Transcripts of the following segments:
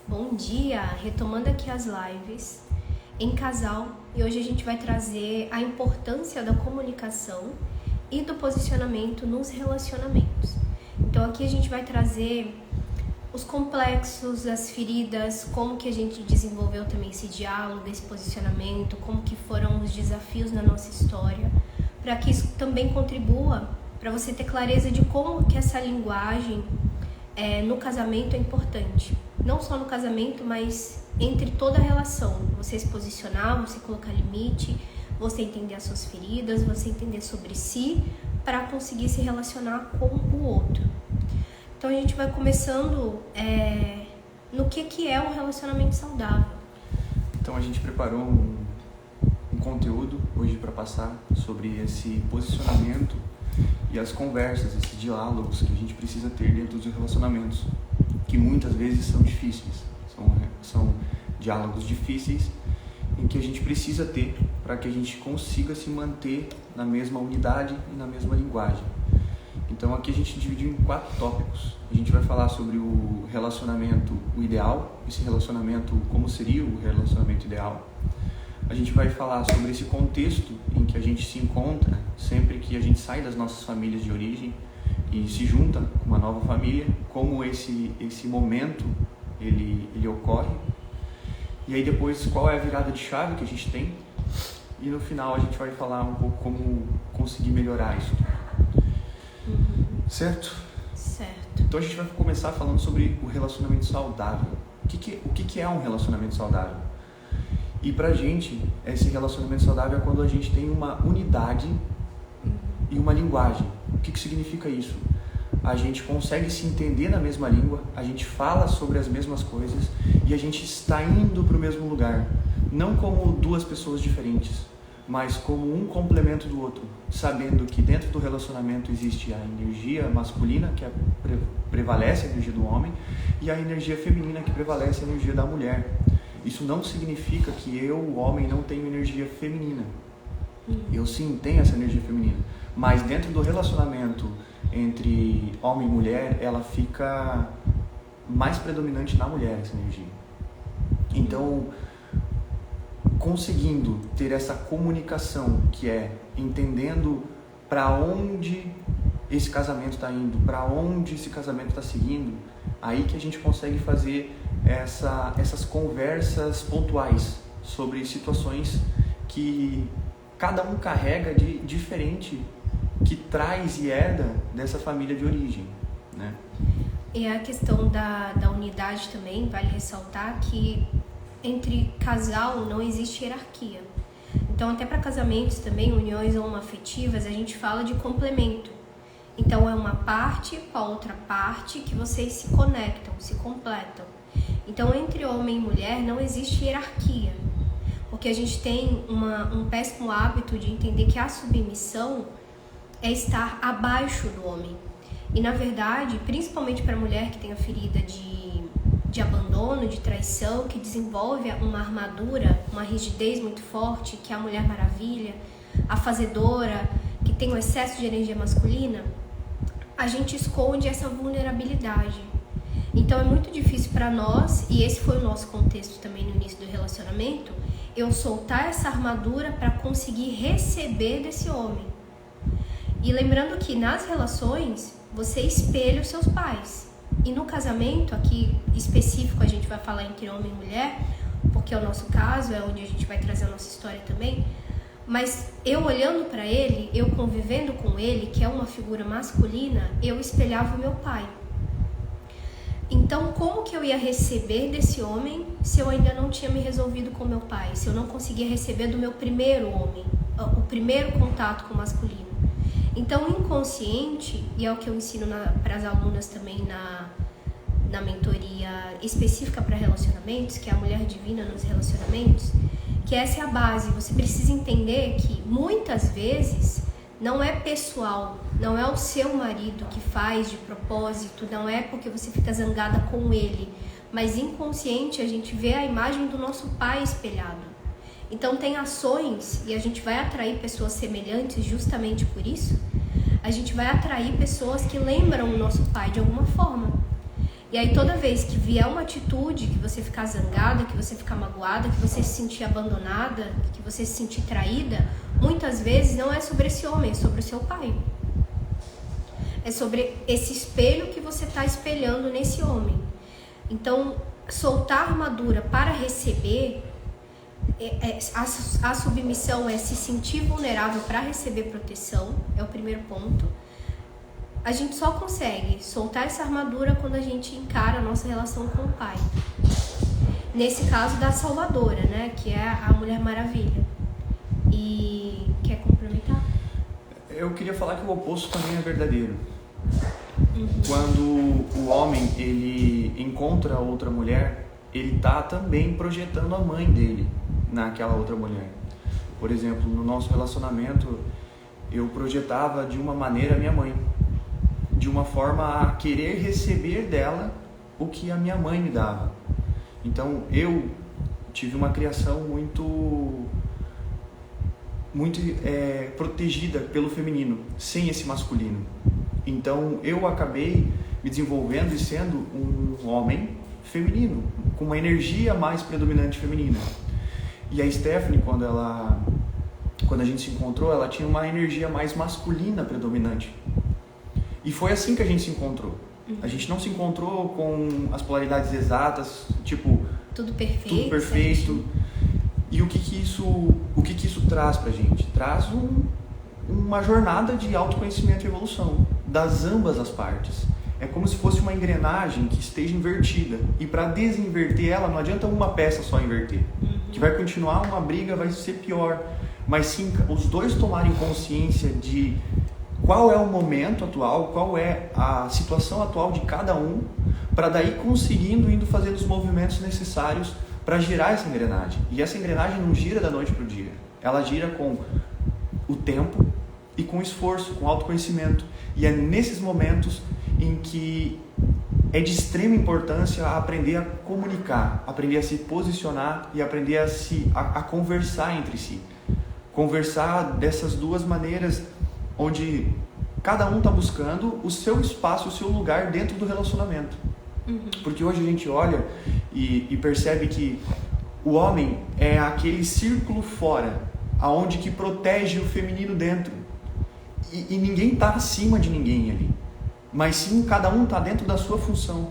Bom dia! Retomando aqui as lives em casal, e hoje a gente vai trazer a importância da comunicação e do posicionamento nos relacionamentos. Então aqui a gente vai trazer os complexos, as feridas, como que a gente desenvolveu também esse diálogo, esse posicionamento, como que foram os desafios na nossa história, para que isso também contribua para você ter clareza de como que essa linguagem no casamento é importante. Não só no casamento, mas entre toda a relação. Você se posicionar, você colocar limite, você entender as suas feridas, você entender sobre si, para conseguir se relacionar com o outro. Então a gente vai começando no que é um relacionamento saudável. Então a gente preparou um conteúdo hoje para passar sobre esse posicionamento e as conversas, esses diálogos que a gente precisa ter dentro dos relacionamentos, que muitas vezes são difíceis, são diálogos difíceis em que a gente precisa ter para que a gente consiga se manter na mesma unidade e na mesma linguagem. Então aqui a gente dividiu em 4 tópicos. A gente vai falar sobre o relacionamento, o ideal, esse relacionamento, como seria o relacionamento ideal. A gente vai falar sobre esse contexto em que a gente se encontra sempre que a gente sai das nossas famílias de origem e se junta com uma nova família, como esse momento ele ocorre. E aí depois qual é a virada de chave que a gente tem. E no final a gente vai falar um pouco como conseguir melhorar isso. Certo? Certo. Então a gente vai começar falando sobre o relacionamento saudável. O que é um relacionamento saudável? E pra gente, esse relacionamento saudável é quando a gente tem uma unidade e uma linguagem. O que significa isso? A gente consegue se entender na mesma língua, a gente fala sobre as mesmas coisas e a gente está indo para o mesmo lugar. Não como 2 pessoas diferentes, mas como um complemento do outro, sabendo que dentro do relacionamento existe a energia masculina, que prevalece a energia do homem, e a energia feminina, que prevalece a energia da mulher. Isso não significa que eu, o homem, não tenho energia feminina. Eu sim tenho essa energia feminina, mas dentro do relacionamento entre homem e mulher, ela fica mais predominante na mulher, essa energia. Então, conseguindo ter essa comunicação, que é entendendo para onde esse casamento está indo, para onde esse casamento está seguindo, aí que a gente consegue fazer essas conversas pontuais sobre situações que cada um carrega de diferente, que traz e herda dessa família de origem, né? E a questão da unidade também, vale ressaltar que entre casal não existe hierarquia. Então até para casamentos também, uniões homoafetivas, a gente fala de complemento. Então é uma parte com a outra parte que vocês se conectam, se completam. Então entre homem e mulher não existe hierarquia, porque a gente tem um péssimo hábito de entender que a submissão é estar abaixo do homem. E na verdade, principalmente para a mulher que tem a ferida de abandono, de traição, que desenvolve uma armadura, uma rigidez muito forte, que é a Mulher Maravilha, a fazedora, que tem um excesso de energia masculina, a gente esconde essa vulnerabilidade. Então é muito difícil para nós, e esse foi o nosso contexto também no início do relacionamento, eu soltar essa armadura para conseguir receber desse homem. E lembrando que nas relações, você espelha os seus pais. E no casamento, aqui específico, a gente vai falar entre homem e mulher, porque é o nosso caso, é onde a gente vai trazer a nossa história também. Mas eu olhando para ele, eu convivendo com ele, que é uma figura masculina, eu espelhava o meu pai. Então, como que eu ia receber desse homem se eu ainda não tinha me resolvido com meu pai? Se eu não conseguia receber do meu primeiro homem, o primeiro contato com o masculino? Então, inconsciente, e é o que eu ensino para as alunas também na mentoria específica para relacionamentos, que é a mulher divina nos relacionamentos, que essa é a base. Você precisa entender que muitas vezes não é pessoal, não é o seu marido que faz de propósito, não é porque você fica zangada com ele, mas inconsciente a gente vê a imagem do nosso pai espelhado. Então tem ações, e a gente vai atrair pessoas semelhantes justamente por isso, a gente vai atrair pessoas que lembram o nosso pai de alguma forma. E aí toda vez que vier uma atitude, que você ficar zangada, que você ficar magoada, que você se sentir abandonada, que você se sentir traída, muitas vezes não é sobre esse homem, é sobre o seu pai. É sobre esse espelho que você está espelhando nesse homem. Então, soltar a armadura para receber, a submissão é se sentir vulnerável para receber proteção, é o primeiro ponto. A gente só consegue soltar essa armadura quando a gente encara a nossa relação com o pai. Nesse caso da Salvadora, né? Que é a Mulher Maravilha. E quer complementar? Eu queria falar que o oposto também é verdadeiro. Quando o homem ele encontra outra mulher, ele tá também projetando a mãe dele naquela outra mulher. Por exemplo, no nosso relacionamento, eu projetava de uma maneira a minha mãe, de uma forma a querer receber dela o que a minha mãe me dava. Então eu tive uma criação muito protegida pelo feminino, sem esse masculino. Então eu acabei me desenvolvendo e sendo um homem feminino, com uma energia mais predominante feminina. E a Stephanie, quando a gente se encontrou, ela tinha uma energia mais masculina predominante. E foi assim que a gente se encontrou. A gente não se encontrou com as polaridades exatas, tipo... Tudo perfeito. Tudo perfeito. Certo. E o que que isso traz pra gente? Traz uma jornada de autoconhecimento e evolução, das ambas as partes. É como se fosse uma engrenagem que esteja invertida. E para desinverter ela, não adianta uma peça só inverter. Que vai continuar uma briga, vai ser pior. Mas sim, os dois tomarem consciência de qual é o momento atual, qual é a situação atual de cada um, para daí conseguindo indo fazendo os movimentos necessários para girar essa engrenagem. E essa engrenagem não gira da noite para o dia. Ela gira com o tempo e com esforço, com autoconhecimento. E é nesses momentos em que é de extrema importância aprender a comunicar, aprender a se posicionar e aprender a conversar entre si. Conversar dessas duas maneiras, onde cada um está buscando o seu espaço, o seu lugar dentro do relacionamento. Porque hoje a gente olha e percebe que o homem é aquele círculo fora, aonde que protege o feminino dentro. E ninguém está acima de ninguém ali. Mas sim, cada um está dentro da sua função.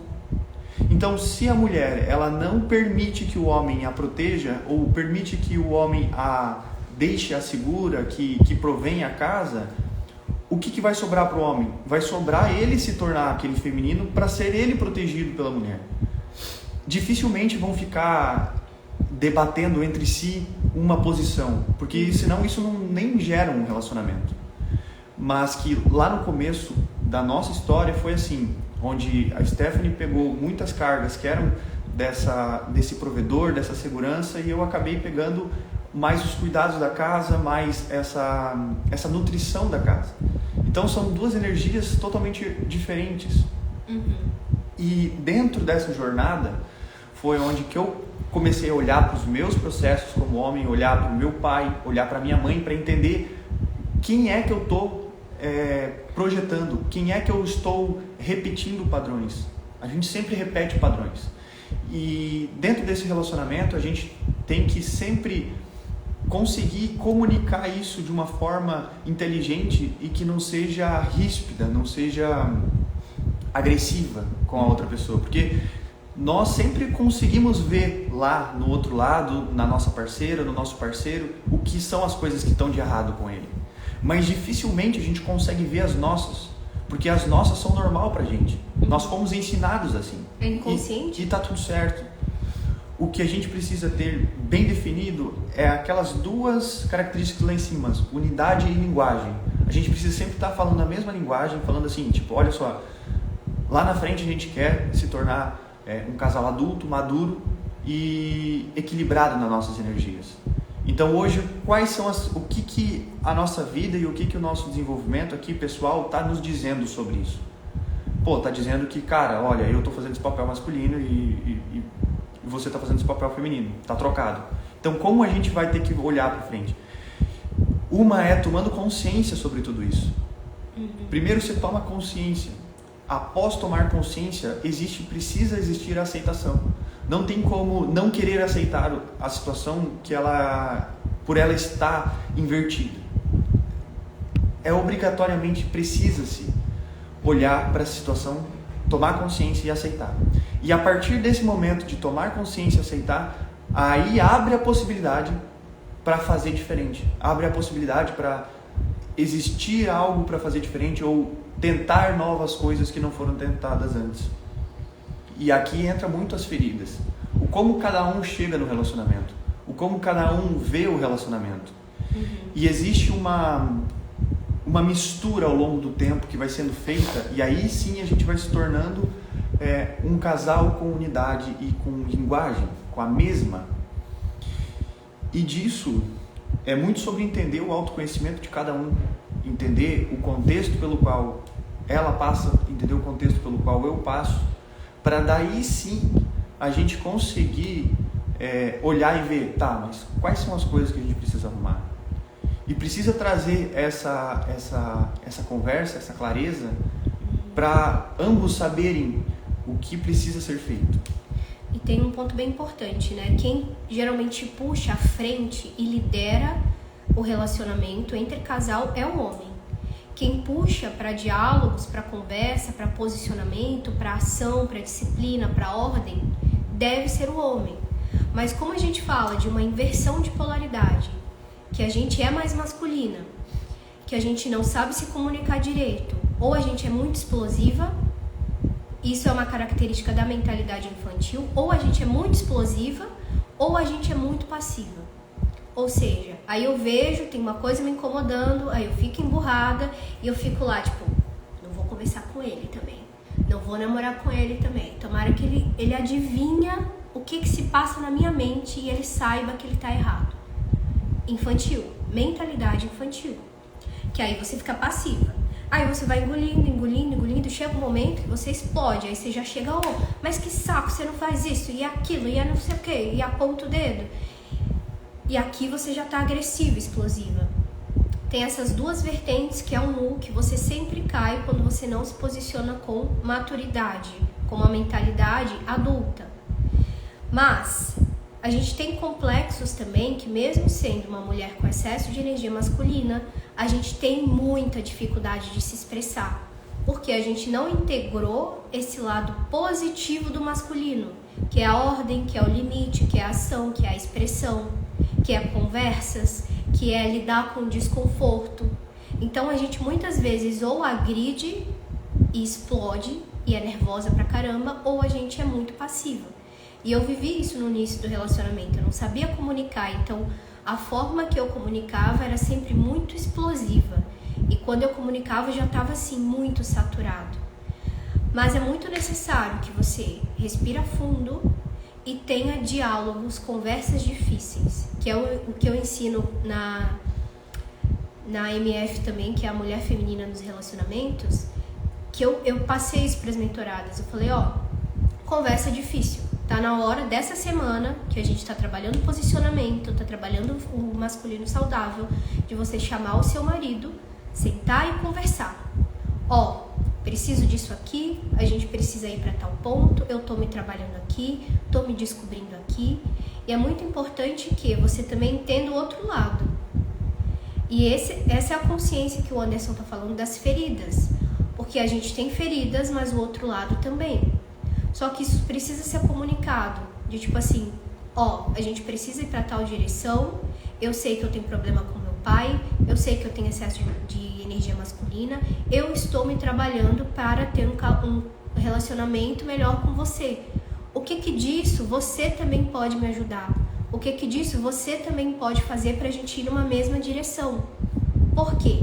Então, se a mulher ela não permite que o homem a proteja, ou permite que o homem a deixe a segura, que provenha a casa, o que vai sobrar para o homem? Vai sobrar ele se tornar aquele feminino para ser ele protegido pela mulher. Dificilmente vão ficar debatendo entre si uma posição, porque senão isso nem gera um relacionamento. Mas que lá no começo da nossa história foi assim, onde a Stephanie pegou muitas cargas que eram desse provedor, dessa segurança, e eu acabei pegando mais os cuidados da casa, mais essa nutrição da casa. Então são duas energias totalmente diferentes. E dentro dessa jornada foi onde que eu comecei a olhar para os meus processos como homem, olhar para o meu pai, olhar para minha mãe, para entender quem é que eu estou projetando, quem é que eu estou repetindo padrões. A gente sempre repete padrões. E dentro desse relacionamento a gente tem que sempre conseguir comunicar isso de uma forma inteligente e que não seja ríspida, não seja agressiva com a outra pessoa, porque nós sempre conseguimos ver lá no outro lado, na nossa parceira, no nosso parceiro, o que são as coisas que estão de errado com ele, mas dificilmente a gente consegue ver as nossas, porque as nossas são normal pra gente, nós fomos ensinados assim, é inconsciente e tá tudo certo. O que a gente precisa ter bem definido é aquelas duas características lá em cima, unidade e linguagem. A gente precisa sempre estar falando a mesma linguagem, falando assim, tipo, olha só, lá na frente a gente quer se tornar um casal adulto, maduro e equilibrado nas nossas energias. Então hoje, quais são o que a nossa vida e o que o nosso desenvolvimento aqui pessoal está nos dizendo sobre isso? Pô, tá dizendo que, cara, olha, eu estou fazendo esse papel masculino e você está fazendo esse papel feminino, está trocado. Então como a gente vai ter que olhar para frente? Uma é tomando consciência sobre tudo isso. Primeiro você toma consciência. após tomar consciência, precisa existir a aceitação. Não tem como não querer aceitar a situação por ela estar invertida. Obrigatoriamente precisa-se olhar para a situação, tomar consciência e aceitar. E a partir desse momento de tomar consciência e aceitar, aí abre a possibilidade para fazer diferente. Abre a possibilidade para existir algo para fazer diferente ou tentar novas coisas que não foram tentadas antes. E aqui entra muito as feridas. O como cada um chega no relacionamento. O como cada um vê o relacionamento. E existe uma mistura ao longo do tempo que vai sendo feita, e aí sim a gente vai se tornando um casal com unidade e com linguagem, com a mesma. E disso é muito sobre entender o autoconhecimento de cada um, entender o contexto pelo qual ela passa, entender o contexto pelo qual eu passo, para daí sim a gente conseguir olhar e ver, tá, mas quais são as coisas que a gente precisa arrumar? E precisa trazer essa conversa, essa clareza, para ambos saberem o que precisa ser feito. E tem um ponto bem importante, né? Quem geralmente puxa a frente e lidera o relacionamento entre casal é o homem. Quem puxa para diálogos, para conversa, para posicionamento, para ação, para disciplina, para ordem, deve ser o homem. Mas como a gente fala de uma inversão de polaridade, que a gente é mais masculina, que a gente não sabe se comunicar direito, ou a gente é muito explosiva, isso é uma característica da mentalidade infantil, ou a gente é muito explosiva, ou a gente é muito passiva. Ou seja, aí eu vejo, tem uma coisa me incomodando, aí eu fico emburrada e eu fico lá, tipo, não vou conversar com ele também, não vou namorar com ele também. Tomara que ele adivinha o que se passa na minha mente e ele saiba que ele tá errado. Infantil, mentalidade infantil, que aí você fica passiva. Aí você vai engolindo, chega um momento que você explode, aí você já chega, mas que saco, você não faz isso, e aquilo, e não sei o que, e aponta o dedo. E aqui você já tá agressiva, explosiva. Tem essas duas vertentes que é um nu que você sempre cai quando você não se posiciona com maturidade, com uma mentalidade adulta. Mas a gente tem complexos também que, mesmo sendo uma mulher com excesso de energia masculina, a gente tem muita dificuldade de se expressar, porque a gente não integrou esse lado positivo do masculino, que é a ordem, que é o limite, que é a ação, que é a expressão, que é conversas, que é lidar com o desconforto. Então a gente muitas vezes ou agride e explode e é nervosa pra caramba, ou a gente é muito passiva. E eu vivi isso no início do relacionamento, eu não sabia comunicar, então a forma que eu comunicava era sempre muito explosiva. E quando eu comunicava eu já estava assim, muito saturado. Mas é muito necessário que você respira fundo e tenha diálogos, conversas difíceis, que é o que eu ensino na MF também, que é a mulher feminina nos relacionamentos, que eu passei isso para as mentoradas. Eu falei, conversa difícil. Tá na hora dessa semana que a gente tá trabalhando o posicionamento, tá trabalhando o masculino saudável, de você chamar o seu marido, sentar e conversar. Preciso disso aqui, a gente precisa ir para tal ponto, eu tô me trabalhando aqui, tô me descobrindo aqui. E é muito importante que você também entenda o outro lado. E essa é a consciência que o Anderson tá falando das feridas. Porque a gente tem feridas, mas o outro lado também. Só que isso precisa ser comunicado, de tipo assim, a gente precisa ir para tal direção, eu sei que eu tenho problema com meu pai, eu sei que eu tenho excesso de energia masculina, eu estou me trabalhando para ter um relacionamento melhor com você. O que disso você também pode me ajudar? O que disso você também pode fazer para a gente ir numa mesma direção? Por quê?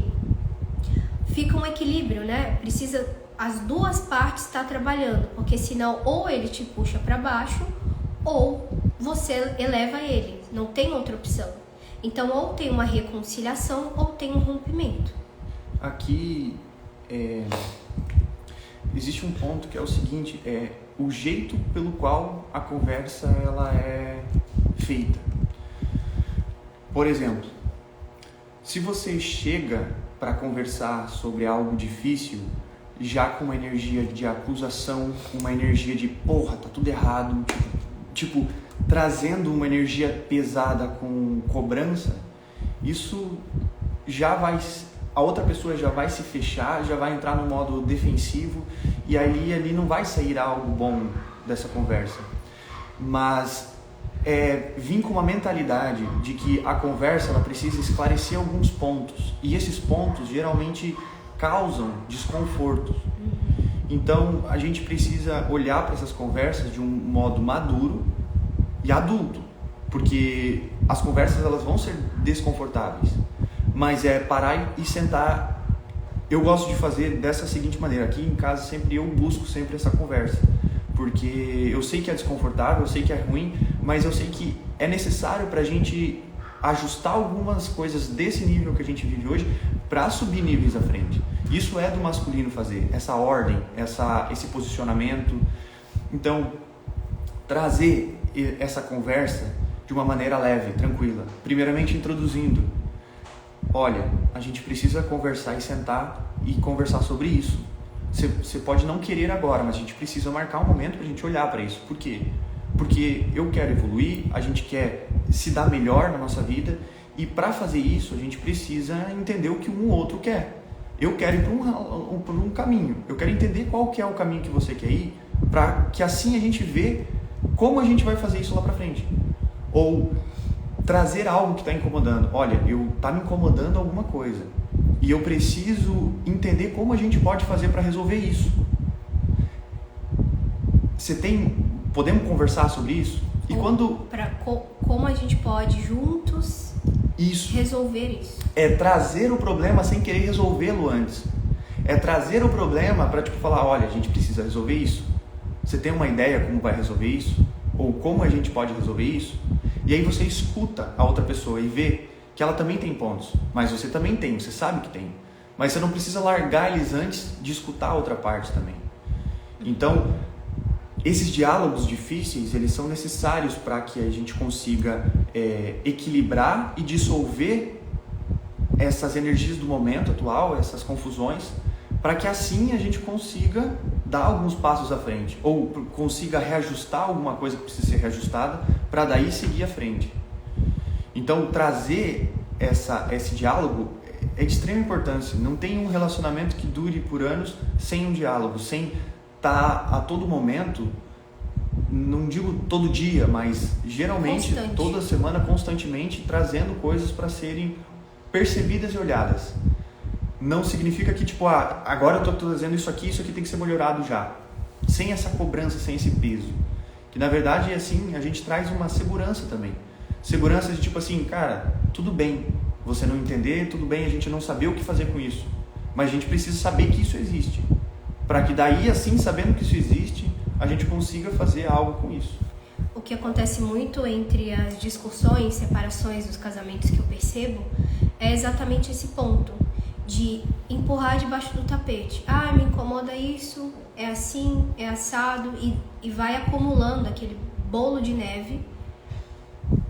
Fica um equilíbrio, né? Precisa as duas partes estar trabalhando, porque senão ou ele te puxa para baixo ou você eleva ele, não tem outra opção. Então ou tem uma reconciliação ou tem um rompimento. Aqui existe um ponto que é o seguinte, o jeito pelo qual a conversa ela é feita. Por exemplo, se você chega para conversar sobre algo difícil, já com uma energia de acusação, uma energia de porra, tá tudo errado, tipo trazendo uma energia pesada com cobrança, isso já vai, a outra pessoa já vai se fechar, já vai entrar no modo defensivo e ali não vai sair algo bom dessa conversa. Mas vir com uma mentalidade de que a conversa ela precisa esclarecer alguns pontos e esses pontos geralmente causam desconforto. Então a gente precisa olhar para essas conversas de um modo maduro e adulto, porque as conversas elas vão ser desconfortáveis, mas parar e sentar. Eu gosto de fazer dessa seguinte maneira: aqui em casa sempre eu busco sempre essa conversa, porque eu sei que é desconfortável, eu sei que é ruim, mas eu sei que é necessário para a gente ajustar algumas coisas desse nível que a gente vive hoje para subir níveis à frente. Isso é do masculino fazer, essa ordem, esse posicionamento. Então, trazer essa conversa de uma maneira leve, tranquila. Primeiramente introduzindo: olha, a gente precisa conversar e sentar e conversar sobre isso. Você pode não querer agora, mas a gente precisa marcar um momento para a gente olhar para isso. Por quê? Porque eu quero evoluir, a gente quer se dar melhor na nossa vida e para fazer isso a gente precisa entender o que um outro quer. Eu quero ir por um caminho, eu quero entender qual que é o caminho que você quer ir, para que assim a gente vê como a gente vai fazer isso lá para frente. Ou trazer algo que está incomodando. Olha, tá me incomodando alguma coisa e eu preciso entender como a gente pode fazer para resolver isso. Podemos conversar sobre isso? E como a gente pode juntos resolver isso? É trazer o problema sem querer resolvê-lo antes. É trazer o problema para falar: olha, a gente precisa resolver isso. Você tem uma ideia como vai resolver isso? Ou como a gente pode resolver isso? E aí você escuta a outra pessoa e vê que ela também tem pontos, mas você também tem, você sabe que tem. Mas você não precisa largar eles antes de escutar a outra parte também. Então, esses diálogos difíceis, eles são necessários para que a gente consiga equilibrar e dissolver essas energias do momento atual, essas confusões, para que assim a gente consiga dar alguns passos à frente, ou consiga reajustar alguma coisa que precisa ser reajustada, para daí seguir à frente. Então, trazer esse diálogo é de extrema importância. Não tem um relacionamento que dure por anos sem um diálogo, sem estar a todo momento, não digo todo dia, mas geralmente toda semana, constantemente, trazendo coisas para serem percebidas e olhadas. Não significa que agora eu estou trazendo isso aqui tem que ser melhorado já. Sem essa cobrança, sem esse peso. Que na verdade, assim, a gente traz uma segurança também. Segurança de cara, tudo bem você não entender, tudo bem a gente não saber o que fazer com isso. Mas a gente precisa saber que isso existe. Para que daí, assim, sabendo que isso existe, a gente consiga fazer algo com isso. O que acontece muito entre as discussões, separações dos casamentos que eu percebo, é exatamente esse ponto de empurrar debaixo do tapete. Me incomoda isso, é assim, é assado, e vai acumulando aquele bolo de neve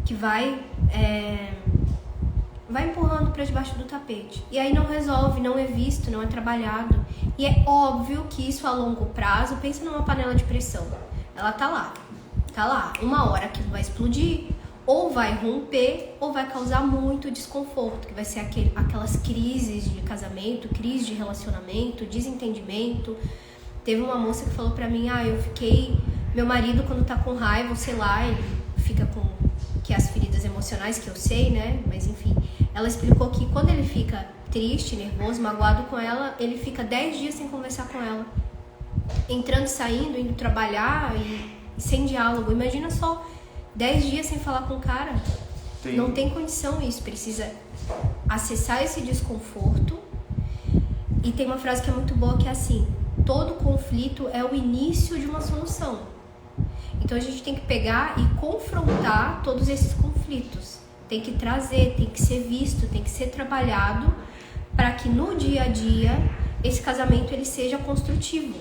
que vai empurrando para debaixo do tapete. E aí não resolve, não é visto, não é trabalhado. E é óbvio que isso a longo prazo, pensa numa panela de pressão. Ela tá lá. Uma hora que vai explodir, ou vai romper, ou vai causar muito desconforto, que vai ser aquelas crises de casamento, crise de relacionamento, desentendimento. Teve uma moça que falou pra mim: meu marido quando tá com raiva, sei lá, ele fica com as feridas emocionais, que eu sei, né? Mas enfim, ela explicou que quando ele fica triste, nervoso, magoado com ela, ele fica 10 dias sem conversar com ela. Entrando e saindo, indo trabalhar e sem diálogo. Imagina só, 10 dias sem falar com o cara. Sim. Não tem condição isso. Precisa acessar esse desconforto. E tem uma frase que é muito boa, que é assim: todo conflito é o início de uma solução. Então a gente tem que pegar e confrontar todos esses conflitos. Tem que trazer, tem que ser visto, tem que ser trabalhado, para que no dia a dia esse casamento ele seja construtivo.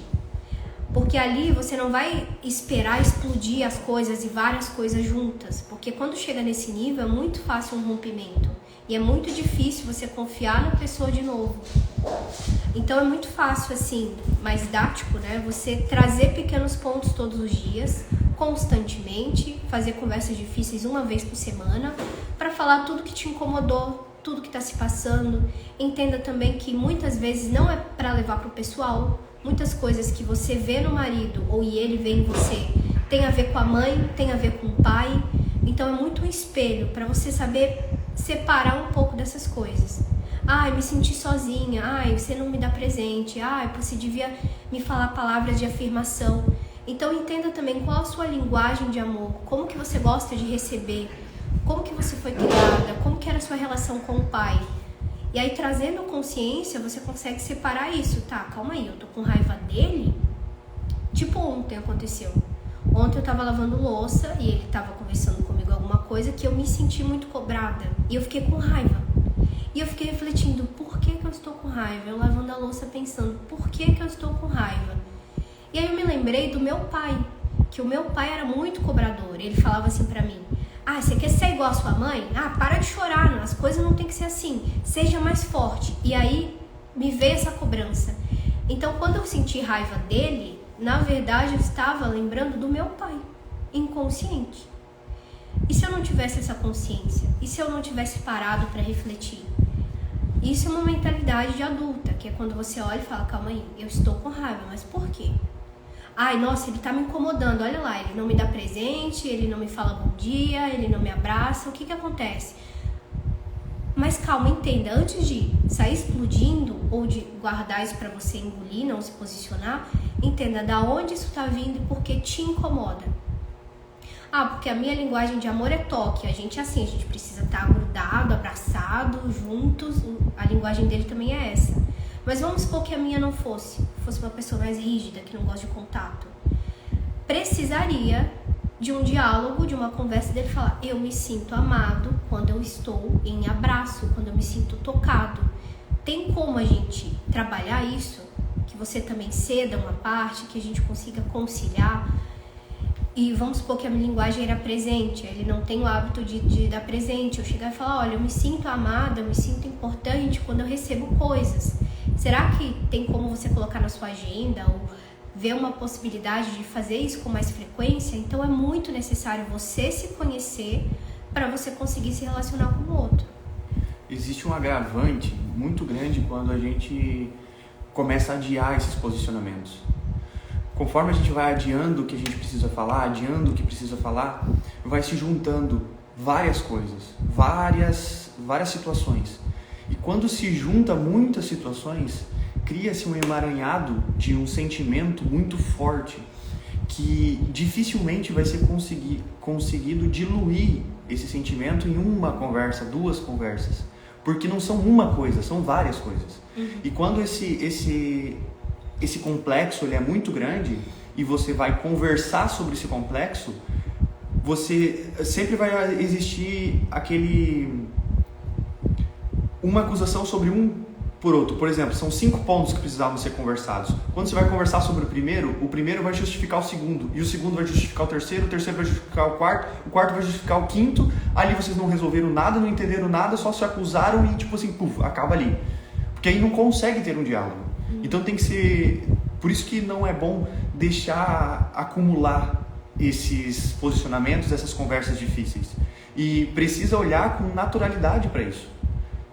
Porque ali você não vai esperar explodir as coisas e várias coisas juntas. Porque quando chega nesse nível é muito fácil um rompimento. E é muito difícil você confiar na pessoa de novo. Então é muito fácil, assim, mais didático, né? Você trazer pequenos pontos todos os dias, constantemente, fazer conversas difíceis uma vez por semana, para falar tudo que te incomodou, tudo que está se passando. Entenda também que muitas vezes não é para levar para o pessoal. Muitas coisas que você vê no marido ou ele vê em você tem a ver com a mãe, tem a ver com o pai. Então é muito um espelho para você saber separar um pouco dessas coisas. Ai, me senti sozinha. Ai, você não me dá presente. Ai, você devia me falar palavras de afirmação. Então entenda também qual a sua linguagem de amor, como que você gosta de receber, como que você foi criada, como que era a sua relação com o pai. E aí, trazendo consciência, você consegue separar isso. Tá, calma aí, eu tô com raiva dele? Tipo ontem aconteceu. Ontem eu tava lavando louça e ele tava conversando comigo alguma coisa que eu me senti muito cobrada. E eu fiquei com raiva. E eu fiquei refletindo, por que eu estou com raiva? Eu lavando a louça pensando, por que eu estou com raiva? E aí eu me lembrei do meu pai, que o meu pai era muito cobrador. Ele falava assim pra mim, ah, você quer ser igual a sua mãe? Ah, para de chorar, as coisas não tem que ser assim, seja mais forte. E aí me veio essa cobrança. Então quando eu senti raiva dele, na verdade eu estava lembrando do meu pai, inconsciente. E se eu não tivesse essa consciência? E se eu não tivesse parado para refletir? Isso é uma mentalidade de adulta, que é quando você olha e fala, calma aí, eu estou com raiva, mas por quê? Ai, nossa, ele tá me incomodando, olha lá, ele não me dá presente, ele não me fala bom dia, ele não me abraça, o que acontece? Mas calma, entenda, antes de sair explodindo ou de guardar isso pra você engolir, não se posicionar, entenda da onde isso tá vindo e por que te incomoda. Ah, porque a minha linguagem de amor é toque, a gente é assim, a gente precisa estar grudado, abraçado, juntos, a linguagem dele também é essa. Mas vamos supor que a minha não fosse uma pessoa mais rígida, que não gosta de contato. Precisaria de um diálogo, de uma conversa dele falar, eu me sinto amado quando eu estou em abraço, quando eu me sinto tocado. Tem como a gente trabalhar isso? Que você também ceda uma parte, que a gente consiga conciliar. E vamos supor que a minha linguagem era presente, ele não tem o hábito de dar presente. Eu chegar e falar, olha, eu me sinto amada, eu me sinto importante quando eu recebo coisas. Será que tem como você colocar na sua agenda ou ver uma possibilidade de fazer isso com mais frequência? Então é muito necessário você se conhecer para você conseguir se relacionar com o outro. Existe um agravante muito grande quando a gente começa a adiar esses posicionamentos. Conforme a gente vai adiando o que a gente precisa falar, adiando o que precisa falar, vai se juntando várias coisas, várias situações. E quando se junta muitas situações, cria-se um emaranhado de um sentimento muito forte que dificilmente vai ser conseguido diluir esse sentimento em uma conversa, duas conversas. Porque não são uma coisa, são várias coisas. E quando esse complexo ele é muito grande e você vai conversar sobre esse complexo, você sempre vai existir uma acusação sobre um por outro. Por exemplo, são 5 pontos que precisavam ser conversados. Quando você vai conversar sobre o primeiro vai justificar o segundo, e o segundo vai justificar o terceiro vai justificar o quarto vai justificar o quinto. Ali vocês não resolveram nada, não entenderam nada, só se acusaram e tipo assim, puf, acaba ali. Porque aí não consegue ter um diálogo. Então tem que ser... Por isso que não é bom deixar acumular esses posicionamentos, essas conversas difíceis. E precisa olhar com naturalidade para isso.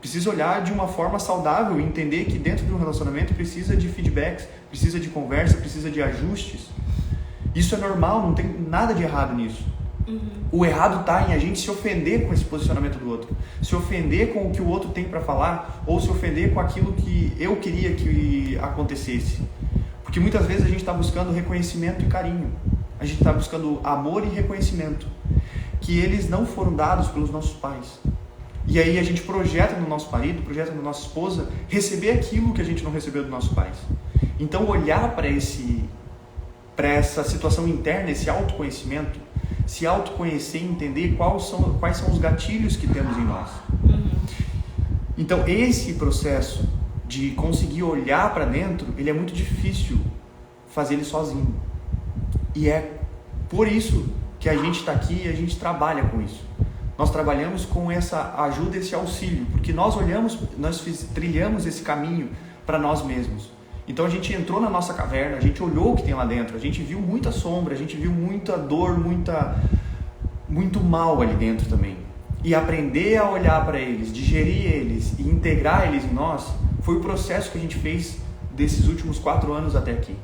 Precisa olhar de uma forma saudável e entender que dentro de um relacionamento precisa de feedbacks, precisa de conversa, precisa de ajustes. Isso é normal, não tem nada de errado nisso. O errado está em a gente se ofender com esse posicionamento do outro, se ofender com o que o outro tem para falar, ou se ofender com aquilo que eu queria que acontecesse. Porque muitas vezes a gente está buscando reconhecimento e carinho, a gente está buscando amor e reconhecimento, que eles não foram dados pelos nossos pais. E aí a gente projeta no nosso marido, projeta na nossa esposa, receber aquilo que a gente não recebeu dos nossos pais. Então olhar para essa situação interna, esse autoconhecimento, se autoconhecer e entender quais são os gatilhos que temos em nós. Então esse processo de conseguir olhar para dentro, ele é muito difícil fazer ele sozinho. E é por isso que a gente está aqui e a gente trabalha com isso. Nós trabalhamos com essa ajuda, esse auxílio, porque nós trilhamos esse caminho para nós mesmos. Então a gente entrou na nossa caverna, a gente olhou o que tem lá dentro, a gente viu muita sombra, a gente viu muita dor, muito mal ali dentro também. E aprender a olhar para eles, digerir eles e integrar eles em nós, foi o processo que a gente fez desses últimos 4 anos até aqui.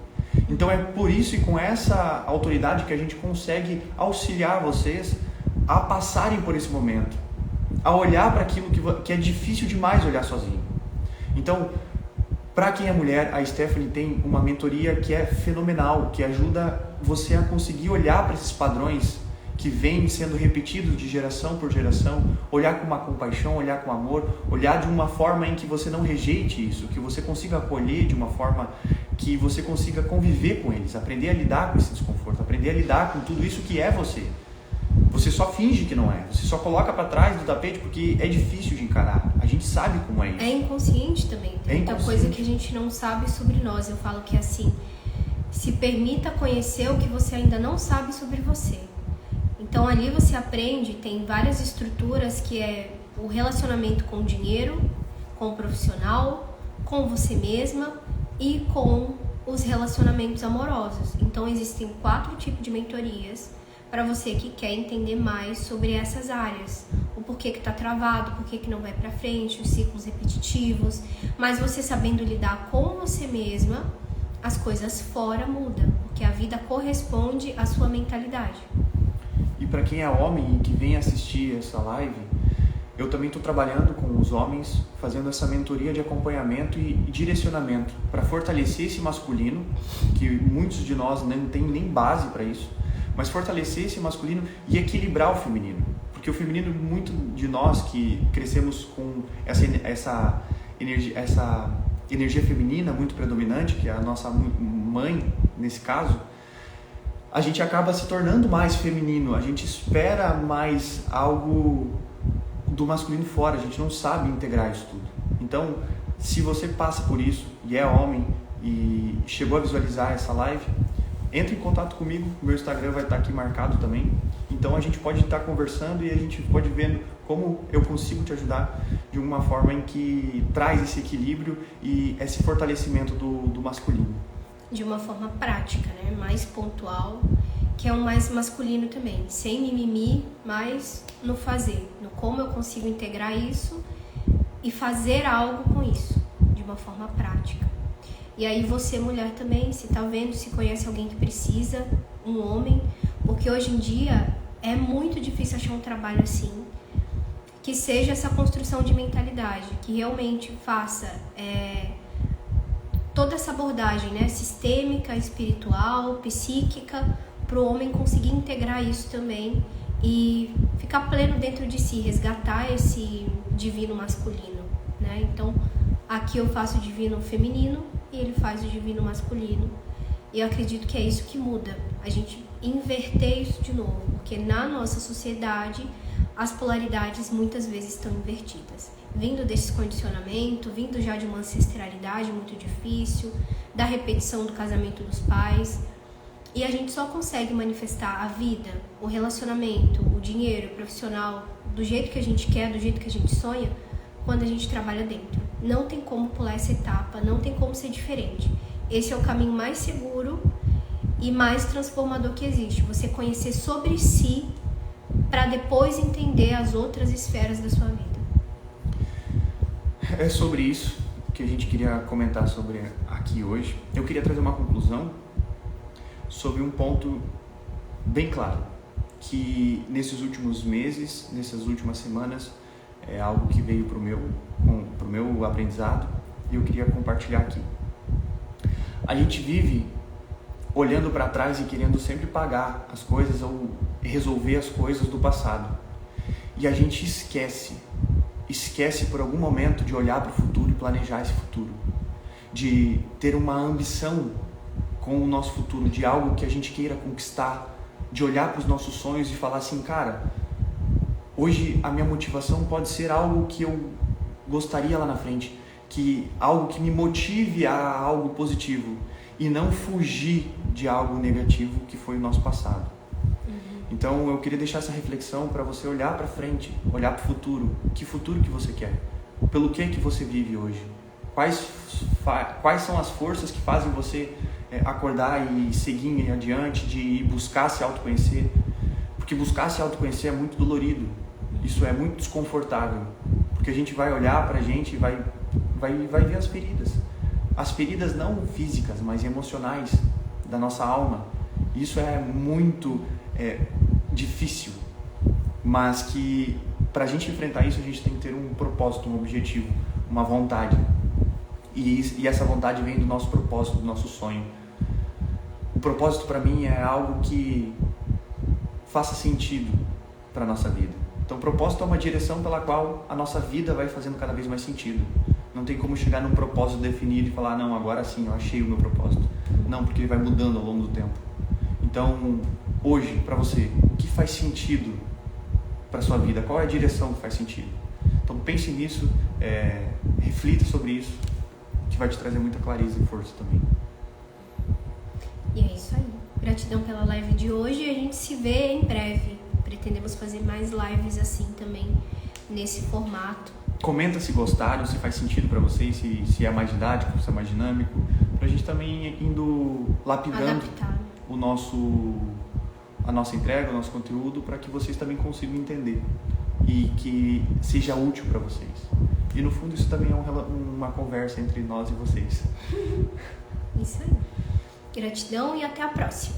Então é por isso e com essa autoridade que a gente consegue auxiliar vocês a passarem por esse momento, a olhar para aquilo que é difícil demais olhar sozinho. Então, para quem é mulher, a Stephanie tem uma mentoria que é fenomenal, que ajuda você a conseguir olhar para esses padrões que vêm sendo repetidos de geração por geração, olhar com uma compaixão, olhar com amor, olhar de uma forma em que você não rejeite isso, que você consiga acolher de uma forma que você consiga conviver com eles, aprender a lidar com esse desconforto, aprender a lidar com tudo isso que é você. Você só finge que não é, você só coloca para trás do tapete porque é difícil de encarar. A gente sabe como é isso. É inconsciente também, tem muita coisa que a gente não sabe sobre nós. Eu falo que é assim, se permita conhecer o que você ainda não sabe sobre você. Então ali você aprende, tem várias estruturas que é o relacionamento com o dinheiro, com o profissional, com você mesma e com os relacionamentos amorosos. Então existem 4 tipos de mentorias para você que quer entender mais sobre essas áreas. O porquê que está travado, porquê que não vai para frente, os ciclos repetitivos. Mas você sabendo lidar com você mesma, as coisas fora mudam, porque a vida corresponde à sua mentalidade. E para quem é homem e que vem assistir essa live, eu também estou trabalhando com os homens, fazendo essa mentoria de acompanhamento e direcionamento para fortalecer esse masculino, que muitos de nós não tem nem base para isso, mas fortalecer esse masculino e equilibrar o feminino. Porque o feminino, muito de nós que crescemos com essa energia feminina muito predominante, que é a nossa mãe, nesse caso, a gente acaba se tornando mais feminino, a gente espera mais algo do masculino fora, a gente não sabe integrar isso tudo. Então, se você passa por isso e é homem e chegou a visualizar essa live, entre em contato comigo, meu Instagram vai estar aqui marcado também. Então a gente pode estar conversando e a gente pode ver como eu consigo te ajudar de uma forma em que traz esse equilíbrio e esse fortalecimento do masculino. De uma forma prática, né? Mais pontual, que é o mais masculino também, sem mimimi, mas no fazer, no como eu consigo integrar isso e fazer algo com isso, de uma forma prática. E aí você, mulher também, se tá vendo, se conhece alguém que precisa, um homem, porque hoje em dia é muito difícil achar um trabalho assim, que seja essa construção de mentalidade, que realmente faça toda essa abordagem, né, sistêmica, espiritual, psíquica, para o homem conseguir integrar isso também e ficar pleno dentro de si, resgatar esse divino masculino, né? Então, aqui eu faço o divino feminino e ele faz o divino masculino. E eu acredito que é isso que muda, a gente inverter isso de novo, porque na nossa sociedade as polaridades muitas vezes estão invertidas. Vindo desse condicionamento, vindo já de uma ancestralidade muito difícil, da repetição do casamento dos pais. E a gente só consegue manifestar a vida, o relacionamento, o dinheiro, o profissional, do jeito que a gente quer, do jeito que a gente sonha, quando a gente trabalha dentro. Não tem como pular essa etapa, não tem como ser diferente. Esse é o caminho mais seguro e mais transformador que existe. Você conhecer sobre si para depois entender as outras esferas da sua vida. É sobre isso que a gente queria comentar sobre aqui hoje. Eu queria trazer uma conclusão sobre um ponto bem claro, que nesses últimos meses, nessas últimas semanas, é algo que veio pro meu aprendizado e eu queria compartilhar aqui. A gente vive olhando para trás e querendo sempre pagar as coisas ou resolver as coisas do passado. E a gente esquece por algum momento de olhar para o futuro e planejar esse futuro, de ter uma ambição com o nosso futuro, de algo que a gente queira conquistar, de olhar para os nossos sonhos e falar assim, cara, hoje a minha motivação pode ser algo que eu gostaria lá na frente, algo que me motive a algo positivo e não fugir de algo negativo que foi o nosso passado. Então eu queria deixar essa reflexão para você olhar para frente, olhar para o futuro. Que futuro que você quer? Pelo que você vive hoje? Quais são as forças que fazem você acordar e seguir adiante, de buscar se autoconhecer? Porque buscar se autoconhecer é muito dolorido, isso é muito desconfortável, porque a gente vai olhar pra gente e vai ver as feridas não físicas, mas emocionais da nossa alma. Isso é muito difícil, mas que pra gente enfrentar isso a gente tem que ter um propósito, um objetivo, uma vontade. E essa vontade vem do nosso propósito, do nosso sonho. O propósito para mim é algo que faça sentido para a nossa vida. Então o propósito é uma direção pela qual a nossa vida vai fazendo cada vez mais sentido. Não tem como chegar num propósito definido e falar, não, agora sim, eu achei o meu propósito. Não, porque ele vai mudando ao longo do tempo. Então, hoje, para você, o que faz sentido para sua vida? Qual é a direção que faz sentido? Então pense nisso, reflita sobre isso, que vai te trazer muita clareza e força também. E é isso aí. Gratidão pela live de hoje e a gente se vê em breve. Pretendemos fazer mais lives assim também, nesse formato. Comenta se gostaram, se faz sentido para vocês, se é mais didático, se é mais dinâmico, pra gente também indo lapidando a nossa entrega, o nosso conteúdo, para que vocês também consigam entender e que seja útil para vocês. E no fundo isso também é uma conversa entre nós e vocês. Isso aí. Gratidão e até a próxima.